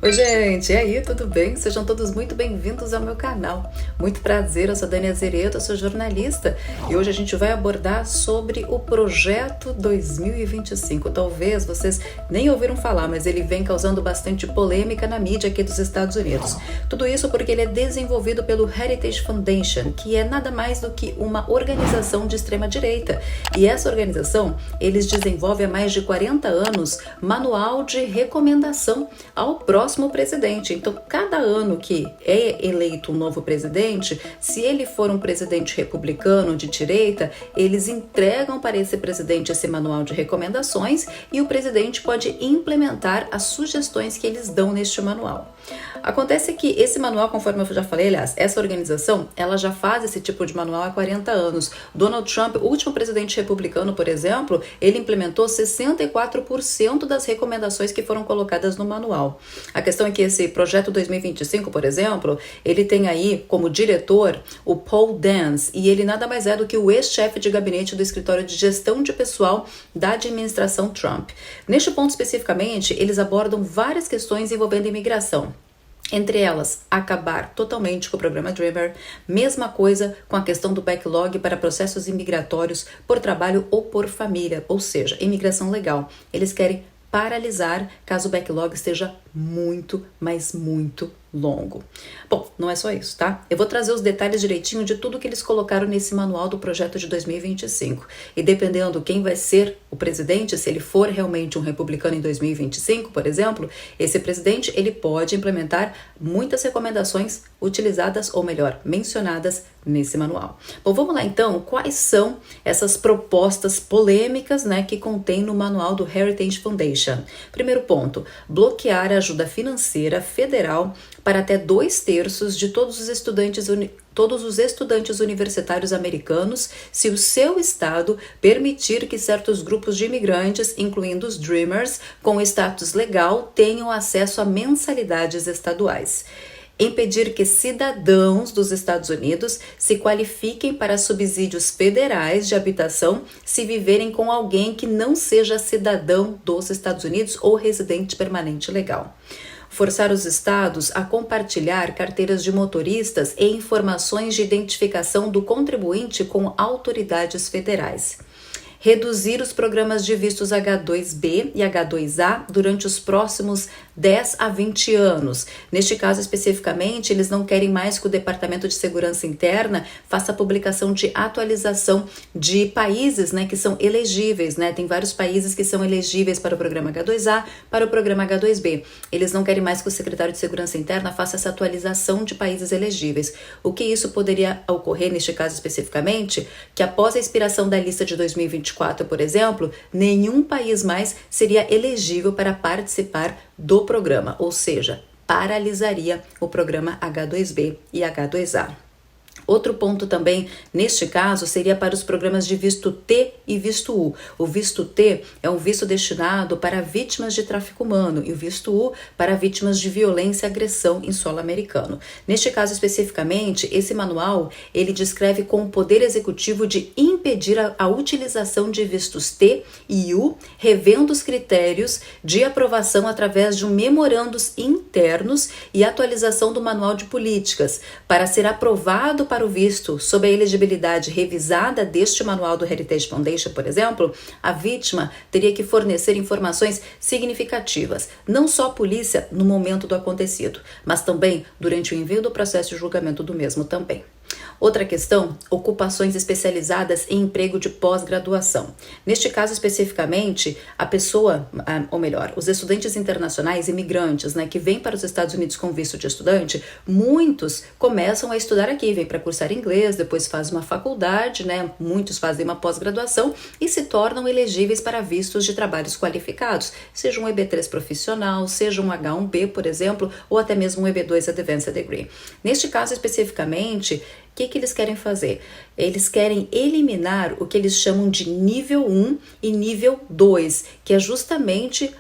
Oi, gente, e aí, tudo bem? Sejam todos muito bem-vindos ao meu canal. Muito prazer, eu sou Dani Azeredo, eu sou jornalista e hoje a gente vai abordar sobre o Projeto 2025. Talvez vocês nem ouviram falar, mas ele vem causando bastante polêmica na mídia aqui dos Estados Unidos. Tudo isso porque ele é desenvolvido pelo Heritage Foundation, que é nada mais do que uma organização de extrema-direita. E essa organização, eles desenvolvem há mais de 40 anos manual de recomendação ao próximo presidente. Então, cada ano que é eleito um novo presidente, se ele for um presidente republicano de direita, eles entregam para esse presidente esse manual de recomendações e o presidente pode implementar as sugestões que eles dão neste manual. Acontece que esse manual, conforme eu já falei, aliás, essa organização, ela já faz esse tipo de manual há 40 anos. Donald Trump, o último presidente republicano, por exemplo, ele implementou 64% das recomendações que foram colocadas no manual. A questão é que esse projeto 2025, por exemplo, ele tem aí como diretor o Paul Dance, e ele nada mais é do que o ex-chefe de gabinete do escritório de gestão de pessoal da administração Trump. Neste ponto especificamente, eles abordam várias questões envolvendo imigração. Entre elas, acabar totalmente com o programa Dreamer, mesma coisa com a questão do backlog para processos imigratórios por trabalho ou por família, ou seja, imigração legal. Eles querem paralisar caso o backlog esteja muito, mas muito longo. Bom, não é só isso, tá? Eu vou trazer os detalhes direitinho de tudo que eles colocaram nesse manual do projeto de 2025. E dependendo quem vai ser o presidente, se ele for realmente um republicano em 2025, por exemplo, esse presidente, ele pode implementar muitas recomendações utilizadas, ou melhor, mencionadas nesse manual. Bom, vamos lá então, quais são essas propostas polêmicas, né, que contém no manual do Heritage Foundation? Primeiro ponto, bloquear a ajuda financeira federal para até 2/3 de todos os estudantes universitários americanos, se o seu estado permitir que certos grupos de imigrantes, incluindo os Dreamers, com status legal, tenham acesso a mensalidades estaduais. Impedir que cidadãos dos Estados Unidos se qualifiquem para subsídios federais de habitação se viverem com alguém que não seja cidadão dos Estados Unidos ou residente permanente legal. Forçar os estados a compartilhar carteiras de motoristas e informações de identificação do contribuinte com autoridades federais. Reduzir os programas de vistos H-2B e H-2A durante os próximos 10 a 20 anos. Neste caso especificamente, eles não querem mais que o Departamento de Segurança Interna faça a publicação de atualização de países, né, que são elegíveis, né? Tem vários países que são elegíveis para o programa H-2A, para o programa H-2B. Eles não querem mais que o secretário de Segurança Interna faça essa atualização de países elegíveis. O que isso poderia ocorrer neste caso especificamente? Que após a expiração da lista de 2024, por exemplo, nenhum país mais seria elegível para participar do programa, ou seja, paralisaria o programa H-2B e H-2A. Outro ponto também, neste caso, seria para os programas de visto T e visto U. O visto T é um visto destinado para vítimas de tráfico humano e o visto U para vítimas de violência e agressão em solo americano. Neste caso especificamente, esse manual, ele descreve com o poder executivo de impedir a utilização de vistos T e U, revendo os critérios de aprovação através de memorandos internos e atualização do manual de políticas, para ser aprovado para o visto sob a elegibilidade revisada deste manual do Heritage Foundation, por exemplo, a vítima teria que fornecer informações significativas, não só à polícia no momento do acontecido, mas também durante o envio do processo de julgamento do mesmo também. Outra questão, ocupações especializadas em emprego de pós-graduação. Neste caso especificamente, a pessoa, ou melhor, os estudantes internacionais, imigrantes, né, que vêm para os Estados Unidos com visto de estudante, muitos começam a estudar aqui, vêm para cursar inglês, depois fazem uma faculdade, né, muitos fazem uma pós-graduação e se tornam elegíveis para vistos de trabalhos qualificados, seja um EB3 profissional, seja um H1B, por exemplo, ou até mesmo um EB2 Advanced Degree. Neste caso especificamente, o que eles querem fazer? Eles querem eliminar o que eles chamam de nível 1 e nível 2, que é justamente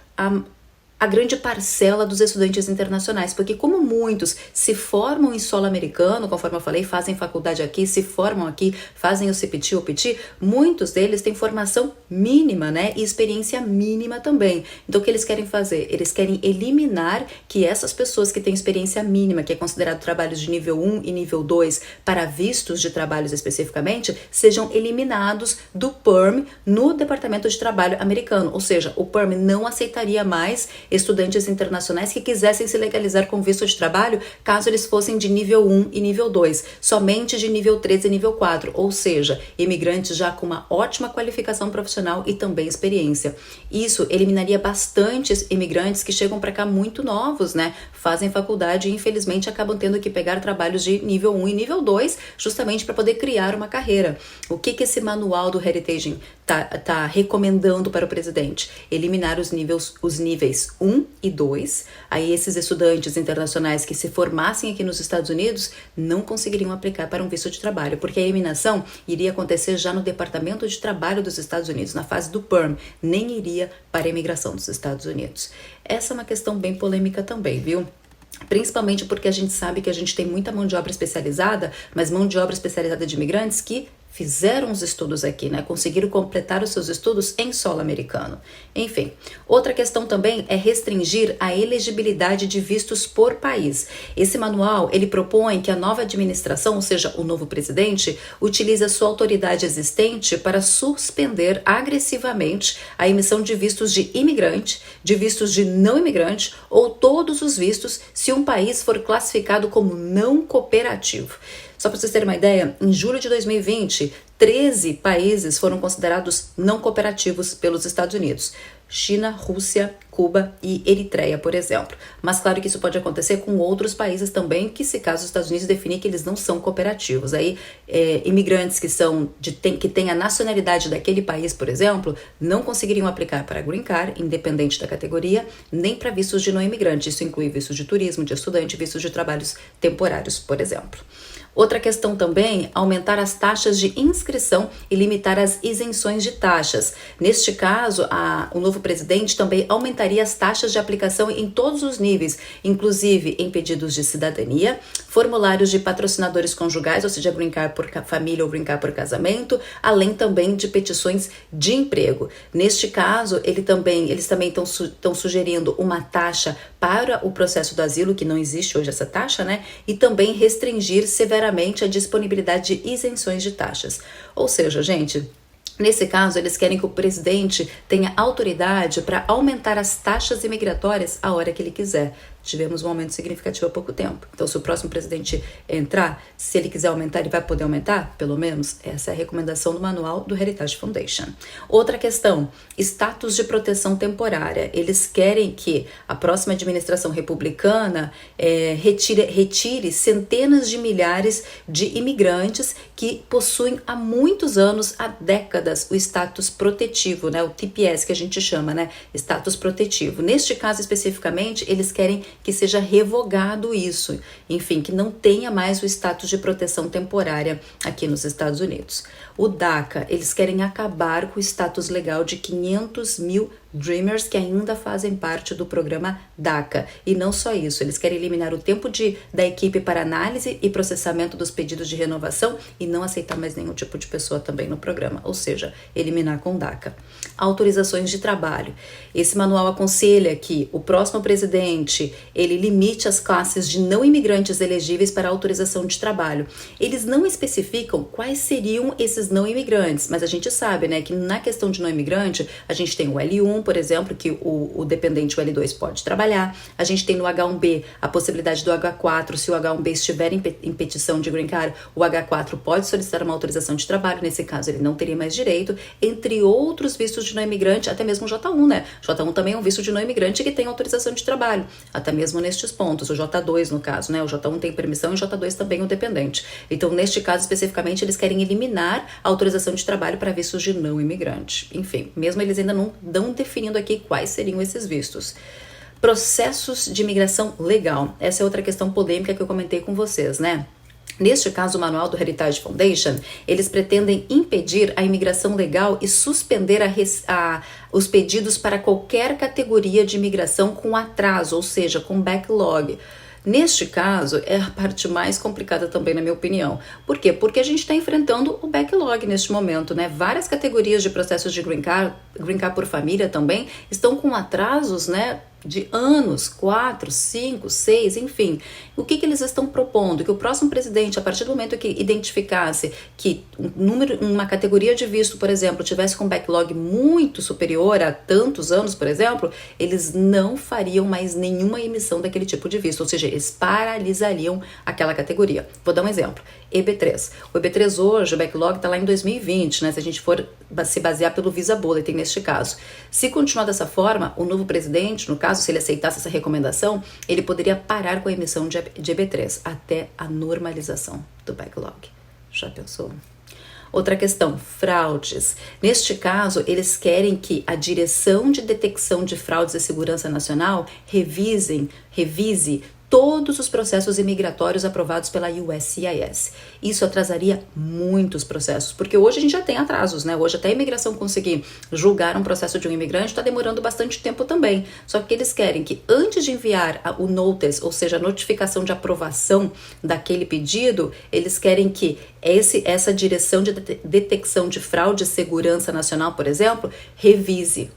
a grande parcela dos estudantes internacionais, porque como muitos se formam em solo americano, conforme eu falei, fazem faculdade aqui, se formam aqui, fazem o CPT ou PT, muitos deles têm formação mínima, né, e experiência mínima também. Então o que eles querem fazer? Eles querem eliminar que essas pessoas que têm experiência mínima, que é considerado trabalhos de nível 1 e nível 2 para vistos de trabalhos especificamente, sejam eliminados do PERM no Departamento de Trabalho americano, ou seja, o PERM não aceitaria mais estudantes internacionais que quisessem se legalizar com visto de trabalho caso eles fossem de nível 1 e nível 2, somente de nível 3 e nível 4, ou seja, imigrantes já com uma ótima qualificação profissional e também experiência. Isso eliminaria bastantes imigrantes que chegam para cá muito novos, né? Fazem faculdade e infelizmente acabam tendo que pegar trabalhos de nível 1 e nível 2 justamente para poder criar uma carreira. O que esse manual do Heritage tá recomendando para o presidente? Eliminar os níveis 1 e 2. Aí esses estudantes internacionais que se formassem aqui nos Estados Unidos não conseguiriam aplicar para um visto de trabalho, porque a eliminação iria acontecer já no Departamento de Trabalho dos Estados Unidos, na fase do PERM, nem iria para a imigração dos Estados Unidos. Essa é uma questão bem polêmica também, viu? Principalmente porque a gente sabe que a gente tem muita mão de obra especializada, mas mão de obra especializada de imigrantes que fizeram os estudos aqui, né? Conseguiram completar os seus estudos em solo americano. Enfim, outra questão também é restringir a elegibilidade de vistos por país. Esse manual, ele propõe que a nova administração, ou seja, o novo presidente, utilize a sua autoridade existente para suspender agressivamente a emissão de vistos de imigrante, de vistos de não imigrante ou todos os vistos se um país for classificado como não cooperativo. Só para vocês terem uma ideia, em julho de 2020, 13 países foram considerados não cooperativos pelos Estados Unidos. China, Rússia, Cuba e Eritreia, por exemplo. Mas claro que isso pode acontecer com outros países também, que se caso os Estados Unidos definir que eles não são cooperativos. Aí, imigrantes que têm a nacionalidade daquele país, por exemplo, não conseguiriam aplicar para Green Card, independente da categoria, nem para vistos de não imigrante. Isso inclui vistos de turismo, de estudante, vistos de trabalhos temporários, por exemplo. Outra questão também, aumentar as taxas de inscrição e limitar as isenções de taxas. Neste caso, o novo presidente também aumentaria as taxas de aplicação em todos os níveis, inclusive em pedidos de cidadania, formulários de patrocinadores conjugais, ou seja, Green Card por família ou Green Card por casamento, além também de petições de emprego. Neste caso, eles também estão sugerindo uma taxa para o processo do asilo, que não existe hoje essa taxa, né? E também restringir severamente a disponibilidade de isenções de taxas. Ou seja, gente, nesse caso, eles querem que o presidente tenha autoridade para aumentar as taxas imigratórias a hora que ele quiser. Tivemos um aumento significativo há pouco tempo. Então, se o próximo presidente entrar, se ele quiser aumentar, ele vai poder aumentar? Pelo menos, essa é a recomendação do manual do Heritage Foundation. Outra questão, status de proteção temporária. Eles querem que a próxima administração republicana retire centenas de milhares de imigrantes que possuem há muitos anos, há décadas, o status protetivo, né? O TPS que a gente chama, né? Status protetivo. Neste caso especificamente, eles querem que seja revogado isso, enfim, que não tenha mais o status de proteção temporária aqui nos Estados Unidos. O DACA, eles querem acabar com o status legal de 500 mil Dreamers que ainda fazem parte do programa DACA. E não só isso, eles querem eliminar o tempo da equipe para análise e processamento dos pedidos de renovação e não aceitar mais nenhum tipo de pessoa também no programa, ou seja, eliminar com DACA. Autorizações de trabalho. Esse manual aconselha que o próximo presidente, ele limite as classes de não imigrantes elegíveis para autorização de trabalho. Eles não especificam quais seriam esses não imigrantes, mas a gente sabe, né, que na questão de não imigrante, a gente tem o L1, por exemplo, que o dependente, o L2, pode trabalhar. A gente tem no H1B a possibilidade do H4, se o H1B estiver em petição de Green Card, o H4 pode solicitar uma autorização de trabalho, nesse caso ele não teria mais direito, entre outros vistos de não imigrante, até mesmo o J1, né? J1 também é um visto de não imigrante que tem autorização de trabalho, até mesmo nestes pontos, o J2 no caso, né? O J1 tem permissão e o J2 também é o dependente. Então, neste caso especificamente, eles querem eliminar a autorização de trabalho para vistos de não imigrante. Enfim, mesmo eles ainda não dão definindo aqui quais seriam esses vistos. Processos de imigração legal. Essa é outra questão polêmica que eu comentei com vocês, né? Neste caso, o manual do Heritage Foundation, eles pretendem impedir a imigração legal e suspender os pedidos para qualquer categoria de imigração com atraso, ou seja, com backlog. Neste caso, é a parte mais complicada também, na minha opinião. Por quê? Porque a gente está enfrentando o backlog neste momento, né? Várias categorias de processos de green card por família também, estão com atrasos, né? De anos, 4, 5, 6, enfim. O que eles estão propondo? Que o próximo presidente, a partir do momento que identificasse que uma categoria de visto, por exemplo, tivesse com backlog muito superior a tantos anos, por exemplo, eles não fariam mais nenhuma emissão daquele tipo de visto, ou seja, eles paralisariam aquela categoria. Vou dar um exemplo. EB3. O EB3 hoje, o backlog está lá em 2020, né? Se a gente for se basear pelo Visa Bulletin neste caso. Se continuar dessa forma, o novo presidente, no caso, se ele aceitasse essa recomendação, ele poderia parar com a emissão de EB3 até a normalização do backlog. Já pensou? Outra questão, fraudes. Neste caso, eles querem que a Direção de Detecção de Fraudes e Segurança Nacional revise todos os processos imigratórios aprovados pela USCIS. Isso atrasaria muitos processos, porque hoje a gente já tem atrasos, né? Hoje até a imigração conseguir julgar um processo de um imigrante está demorando bastante tempo também. Só que eles querem que antes de enviar o notice, ou seja, a notificação de aprovação daquele pedido, eles querem que essa Direção de Detecção de Fraude e Segurança Nacional, por exemplo, revise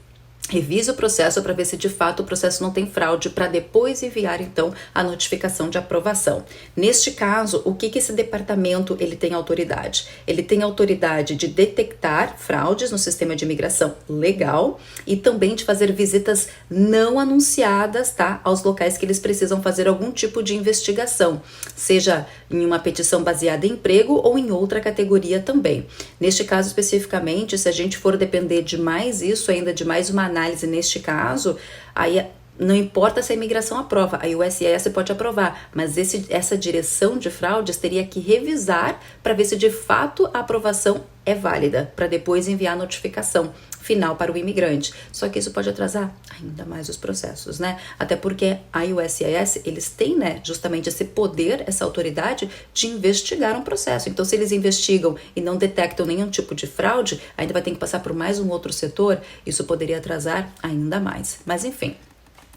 o processo para ver se de fato o processo não tem fraude, para depois enviar então a notificação de aprovação. Neste caso, o que esse departamento ele tem autoridade? Ele tem autoridade de detectar fraudes no sistema de imigração legal e também de fazer visitas não anunciadas, tá, aos locais que eles precisam fazer algum tipo de investigação, seja em uma petição baseada em emprego ou em outra categoria também. Neste caso especificamente, se a gente for depender de mais isso, ainda de mais uma análise neste caso, aí não importa se a imigração aprova, a USCIS pode aprovar, mas essa direção de fraudes teria que revisar para ver se de fato a aprovação é válida, para depois enviar a notificação final para o imigrante. Só que isso pode atrasar ainda mais os processos, né? Até porque a USCIS, eles têm, né, justamente esse poder, essa autoridade de investigar um processo. Então, se eles investigam e não detectam nenhum tipo de fraude, ainda vai ter que passar por mais um outro setor, isso poderia atrasar ainda mais. Mas, enfim.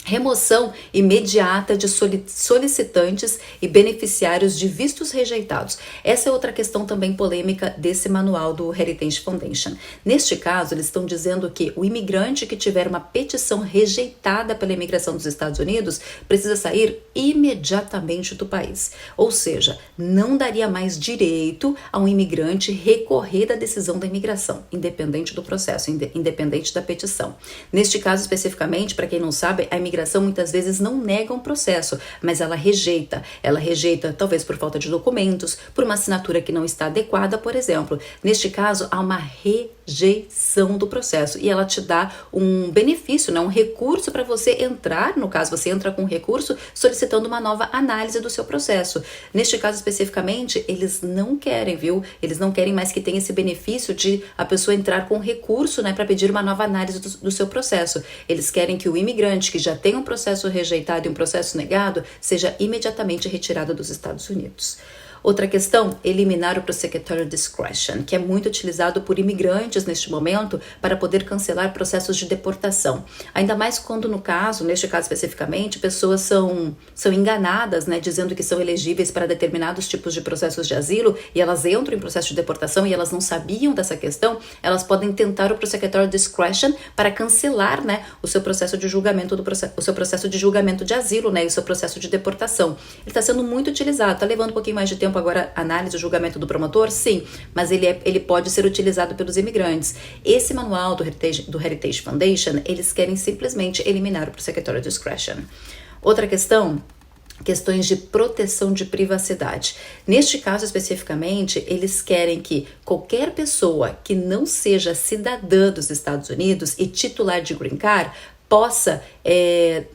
Remoção imediata de solicitantes e beneficiários de vistos rejeitados. Essa é outra questão também polêmica desse manual do Heritage Foundation. Neste caso, eles estão dizendo que o imigrante que tiver uma petição rejeitada pela imigração dos Estados Unidos precisa sair imediatamente do país. Ou seja, não daria mais direito a um imigrante recorrer da decisão da imigração, independente do processo, independente da petição. Neste caso especificamente, para quem não sabe, a imigração muitas vezes não nega um processo, mas ela rejeita. Ela rejeita talvez por falta de documentos, por uma assinatura que não está adequada, por exemplo. Neste caso, há uma rejeição do processo e ela te dá um benefício, né? Um recurso para você entrar, no caso você entra com um recurso solicitando uma nova análise do seu processo. Neste caso especificamente, eles não querem, viu? Eles não querem mais que tenha esse benefício de a pessoa entrar com recurso, né, para pedir uma nova análise do seu processo. Eles querem que o imigrante que já tem um processo rejeitado e um processo negado seja imediatamente retirado dos Estados Unidos. Outra questão, eliminar o prosecutorial discretion, que é muito utilizado por imigrantes neste momento para poder cancelar processos de deportação. Ainda mais quando, neste caso especificamente, pessoas são enganadas, né, dizendo que são elegíveis para determinados tipos de processos de asilo e elas entram em processo de deportação e elas não sabiam dessa questão, elas podem tentar o prosecutorial discretion para cancelar, né, o seu processo de julgamento o seu processo de julgamento de asilo, né, e o seu processo de deportação. Ele está sendo muito utilizado, está levando um pouquinho mais de tempo agora análise do julgamento do promotor, sim, mas ele pode ser utilizado pelos imigrantes. Esse manual do Heritage Foundation, eles querem simplesmente eliminar o prosecutorial discretion. Outra questão, questões de proteção de privacidade. Neste caso especificamente, eles querem que qualquer pessoa que não seja cidadã dos Estados Unidos e titular de green card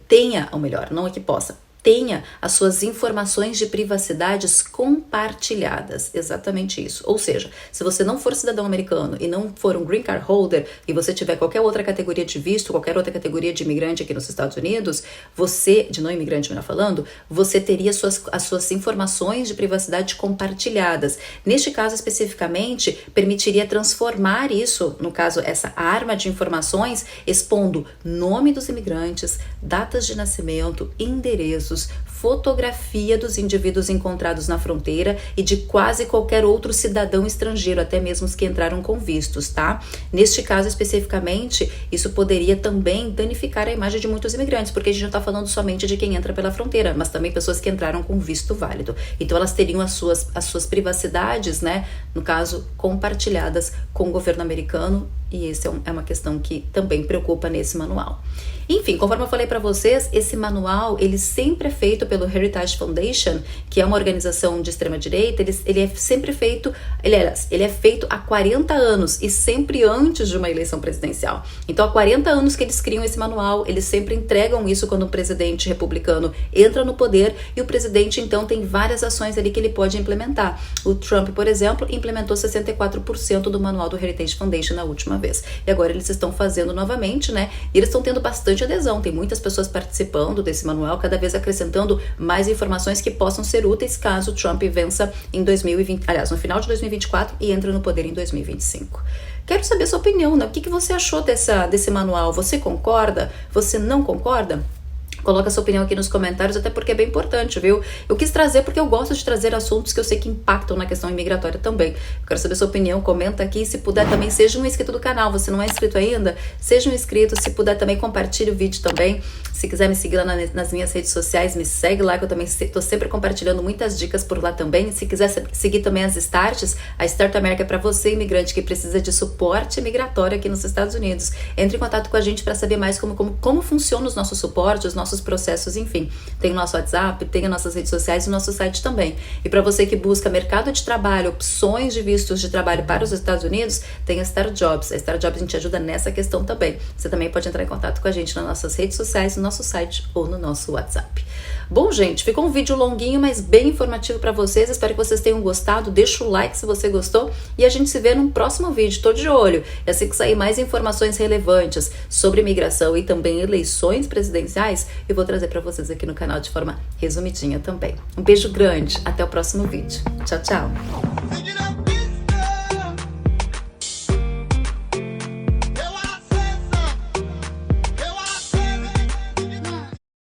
tenha, ou melhor, não é que possa, tenha as suas informações de privacidades compartilhadas. Exatamente isso. Ou seja, se você não for cidadão americano e não for um green card holder e você tiver qualquer outra categoria de visto, qualquer outra categoria de imigrante aqui nos Estados Unidos, você, de não imigrante melhor falando, você teria as suas informações de privacidade compartilhadas. Neste caso especificamente, permitiria transformar isso, no caso essa arma de informações, expondo nome dos imigrantes, datas de nascimento, endereços, fotografia dos indivíduos encontrados na fronteira e de quase qualquer outro cidadão estrangeiro, até mesmo os que entraram com vistos, tá? Neste caso especificamente, isso poderia também danificar a imagem de muitos imigrantes, porque a gente não está falando somente de quem entra pela fronteira, mas também pessoas que entraram com visto válido. Então elas teriam as suas privacidades, né, no caso, compartilhadas com o governo americano, e essa é uma questão que também preocupa nesse manual. Enfim, conforme eu falei para vocês, esse manual, ele sempre é feito pelo Heritage Foundation, que é uma organização de extrema-direita, ele é sempre feito, ele é feito há 40 anos e sempre antes de uma eleição presidencial. Então, há 40 anos que eles criam esse manual, eles sempre entregam isso quando um presidente republicano entra no poder e o presidente, então, tem várias ações ali que ele pode implementar. O Trump, por exemplo, implementou 64% do manual do Heritage Foundation na última vez. E agora eles estão fazendo novamente, né? E eles estão tendo bastante adesão, tem muitas pessoas participando desse manual, cada vez acrescentando mais informações que possam ser úteis caso o Trump vença em 2020, aliás, no final de 2024 e entre no poder em 2025. Quero saber a sua opinião, né? O que você achou desse manual? Você concorda? Você não concorda? Coloca sua opinião aqui nos comentários, até porque é bem importante, viu? Eu quis trazer porque eu gosto de trazer assuntos que eu sei que impactam na questão imigratória também. Eu quero saber sua opinião, comenta aqui. Se puder também, seja um inscrito do canal. Você não é inscrito ainda? Seja um inscrito. Se puder também, compartilhe o vídeo também. Se quiser me seguir lá nas minhas redes sociais, me segue lá, que eu também estou sempre compartilhando muitas dicas por lá também. Se quiser seguir também as Starts, a Start America é para você, imigrante, que precisa de suporte migratório aqui nos Estados Unidos. Entre em contato com a gente para saber mais como funciona os nossos suportes, os nossos processos, enfim. Tem o nosso WhatsApp, tem as nossas redes sociais e o nosso site também. E para você que busca mercado de trabalho, opções de vistos de trabalho para os Estados Unidos, tem a Star Jobs. A Star Jobs a gente ajuda nessa questão também. Você também pode entrar em contato com a gente nas nossas redes sociais, no nosso site ou no nosso WhatsApp. Bom, gente, ficou um vídeo longuinho, mas bem informativo para vocês. Espero que vocês tenham gostado. Deixa o like se você gostou e a gente se vê num próximo vídeo. Tô de olho. E assim que sair mais informações relevantes sobre imigração e também eleições presidenciais, eu vou trazer para vocês aqui no canal de forma resumidinha também. Um beijo grande. Até o próximo vídeo. Tchau, tchau.